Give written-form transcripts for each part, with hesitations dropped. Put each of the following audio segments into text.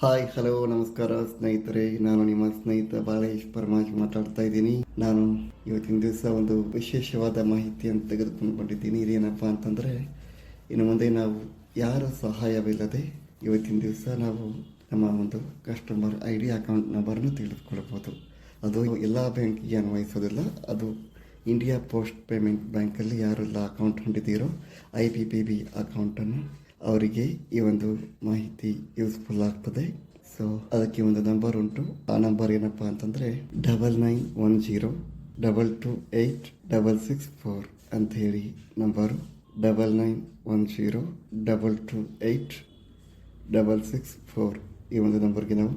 Hi hello ನಮಸ್ಕಾರ ಸ್ನೇಹಿತರೆ, ನಾನು ನಿಮ್ಮ ಸ್ನೇಹಿತ ಬಾಳೇಶ್ ಪರಮಾಶ್ ಮಾತಾಡ್ತಾ ಇದ್ದೀನಿ. ನಾನು ಇವತ್ತಿನ ದಿವಸ ಒಂದು ವಿಶೇಷವಾದ ಮಾಹಿತಿಯನ್ನು ತೆಗೆದುಕೊಂಡು ಬಂದಿದ್ದೀನಿ. ಇದೇನಪ್ಪ ಅಂತಂದರೆ, ಇನ್ನು ಮುಂದೆ ನಾವು ಯಾರ ಸಹಾಯವಿಲ್ಲದೆ ಇವತ್ತಿನ ದಿವಸ ನಾವು ನಮ್ಮ ಒಂದು ಕಸ್ಟಮರ್ ID ಅಕೌಂಟ್ ನಂಬರ್ನ ತಿಳಿದುಕೊಳ್ಬೋದು. ಅದು ಎಲ್ಲ ಬ್ಯಾಂಕಿಗೆ ಅನ್ವಯಿಸೋದಿಲ್ಲ. ಅದು ಇಂಡಿಯಾ ಪೋಸ್ಟ್ ಪೇಮೆಂಟ್ ಬ್ಯಾಂಕಲ್ಲಿ ಯಾರೆಲ್ಲ ಅಕೌಂಟ್ ಹೊಂದಿದ್ದೀರೋ IPPB ಅಕೌಂಟನ್ನು ಅವರಿಗೆ ಈ ಒಂದು ಮಾಹಿತಿ ಯೂಸ್ಫುಲ್ ಆಗ್ತದೆ. ಸೊ ಅದಕ್ಕೆ ಒಂದು ನಂಬರ್ ಉಂಟು. ಆ ನಂಬರ್ ಏನಪ್ಪ ಅಂತಂದರೆ 9910228664 ಅಂತ ಹೇಳಿ ನಂಬರು 9910228664 ಈ ಒಂದು ನಂಬರ್ಗೆ ನಾವು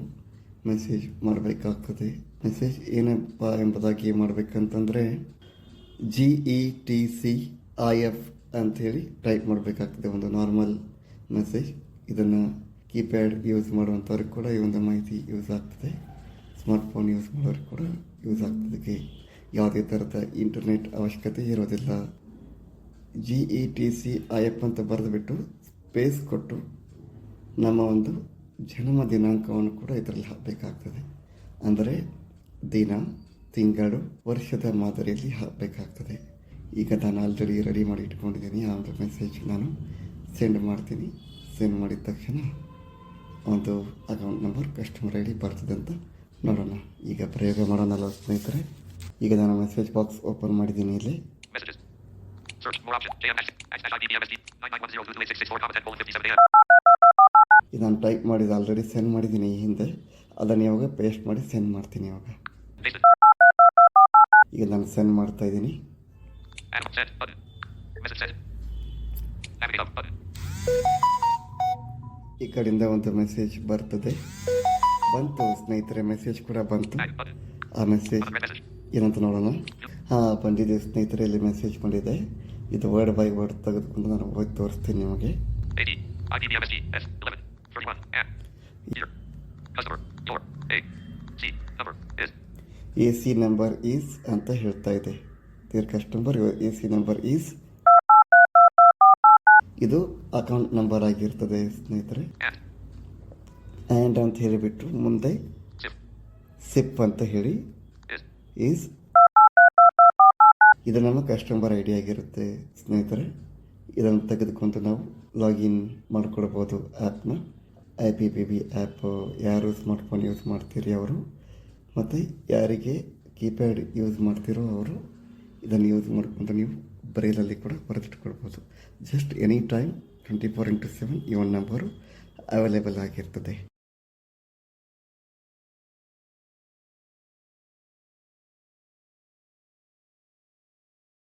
ಮೆಸೇಜ್ ಮಾಡಬೇಕಾಗ್ತದೆ. ಮೆಸೇಜ್ ಏನಪ್ಪ ಎಂಬುದಾಗಿ ಮಾಡಬೇಕಂತಂದರೆ GETCIF ಅಂಥೇಳಿ ಟೈಪ್ ಮಾಡಬೇಕಾಗ್ತದೆ. ಒಂದು ನಾರ್ಮಲ್ ಮೆಸೇಜ್. ಇದನ್ನು ಕೀಪ್ಯಾಡ್ ಯೂಸ್ ಮಾಡುವಂಥವ್ರಿಗೆ ಕೂಡ ಈ ಒಂದು ಮಾಹಿತಿ ಯೂಸ್ ಆಗ್ತದೆ. ಸ್ಮಾರ್ಟ್ಫೋನ್ ಯೂಸ್ ಮಾಡೋರಿಗೆ ಕೂಡ ಯೂಸ್ ಆಗ್ತದೆ. ಯಾವುದೇ ಥರದ ಇಂಟರ್ನೆಟ್ ಅವಶ್ಯಕತೆ ಇರೋದಿಲ್ಲ. GETCIF ಅಂತ ಬರೆದುಬಿಟ್ಟು ಸ್ಪೇಸ್ ಕೊಟ್ಟು ನಮ್ಮ ಒಂದು ಜನ್ಮ ದಿನಾಂಕವನ್ನು ಕೂಡ ಇದರಲ್ಲಿ ಹಾಕಬೇಕಾಗ್ತದೆ. ಅಂದರೆ ದಿನ, ತಿಂಗಳು, ವರ್ಷದ ಮಾದರಿಯಲ್ಲಿ ಹಾಕಬೇಕಾಗ್ತದೆ. ಈಗ ನಾನು ಆಲ್ರೆಡಿ ರೆಡಿ ಮಾಡಿ ಇಟ್ಕೊಂಡಿದ್ದೀನಿ. ಆ ಒಂದು ಮೆಸೇಜ್ ನಾನು ಸೆಂಡ್ ಮಾಡ್ತೀನಿ. ಸೆಂಡ್ ಮಾಡಿದ ತಕ್ಷಣ ಒಂದು ಅಕೌಂಟ್ ನಂಬರ್, ಕಸ್ಟಮರ್ ID ಬರ್ತದೆ ಅಂತ ನೋಡೋಣ. ಈಗ ಪ್ರಯೋಗ ಮಾಡೋಣಲ್ಲ ಸ್ನೇಹಿತರೆ. ಈಗ ನಾನು ಮೆಸೇಜ್ ಬಾಕ್ಸ್ ಓಪನ್ ಮಾಡಿದ್ದೀನಿ. ಇಲ್ಲಿ ಇದನ್ನು ಟೈಪ್ ಮಾಡಿದ ಆಲ್ರೆಡಿ ಸೆಂಡ್ ಮಾಡಿದ್ದೀನಿ ಈ ಹಿಂದೆ. ಅದನ್ನು ಇವಾಗ ಪೇಸ್ಟ್ ಮಾಡಿ ಸೆಂಡ್ ಮಾಡ್ತೀನಿ. ಇವಾಗ ಈಗ ನಾನು ಸೆಂಡ್ ಮಾಡ್ತಾ ಇದ್ದೀನಿ. ಈ ಕಡೆಯಿಂದ ಒಂದು ಮೆಸೇಜ್ ಬರ್ತದೆ. ಬಂತು ಸ್ನೇಹಿತರೆ, ಮೆಸೇಜ್ ಕೂಡ ಬಂತು. ಆ ಮೆಸೇಜ್ ಏನಂತ ನೋಡೋಣ. ಬಂದಿದೆ ಸ್ನೇಹಿತರೆ, ಇಲ್ಲಿ ಮೆಸೇಜ್ ಬಂದಿದೆ. ಇದು ವರ್ಡ್ ಬೈ ವರ್ಡ್ ತೆಗೆದುಕೊಂಡು ನಾನು ಹೋಗಿ ತೋರಿಸ್ತೀನಿ ನಿಮಗೆ. AC ನಂಬರ್ ಈಸ್ ಅಂತ ಹೇಳ್ತಾ ಇದೆ. There customer AC number is. ಇದು ಅಕೌಂಟ್ ನಂಬರ್ ಆಗಿರ್ತದೆ ಸ್ನೇಹಿತರೆ. ಆ್ಯಂಡ್ ಅಂತ ಹೇಳಿಬಿಟ್ಟು ಮುಂದೆ ಸಿಪ್ ಅಂತ ಹೇಳಿ ಈಸ್. ಇದು ನಮ್ಮ ಕಸ್ಟಮರ್ ID ಆಗಿರುತ್ತೆ ಸ್ನೇಹಿತರೆ. ಇದನ್ನು ತೆಗೆದುಕೊಂಡು ನಾವು ಲಾಗಿನ್ ಮಾಡಿಕೊಡ್ಬೋದು ಆ್ಯಪ್ನ. IPPB ಆ್ಯಪ್ ಯಾರು ಸ್ಮಾರ್ಟ್ಫೋನ್ ಯೂಸ್ ಮಾಡ್ತೀರಿ ಅವರು, ಮತ್ತು ಯಾರಿಗೆ ಕೀಪ್ಯಾಡ್ ಯೂಸ್ ಮಾಡ್ತಿರೋ ಅವರು ಇದನ್ನು ಯೂಸ್ ಮಾಡಿಕೊಂಡು ನೀವು ಬ್ರೈಲಲ್ಲಿ ಕೂಡ ಬರೆದಿಟ್ಕೊಳ್ಬೋದು. ಜಸ್ಟ್ ಎನಿ ಟೈಮ್ 24x7 ಈ ಒಂದು ನಂಬರು ಅವೈಲೇಬಲ್ ಆಗಿರ್ತದೆ.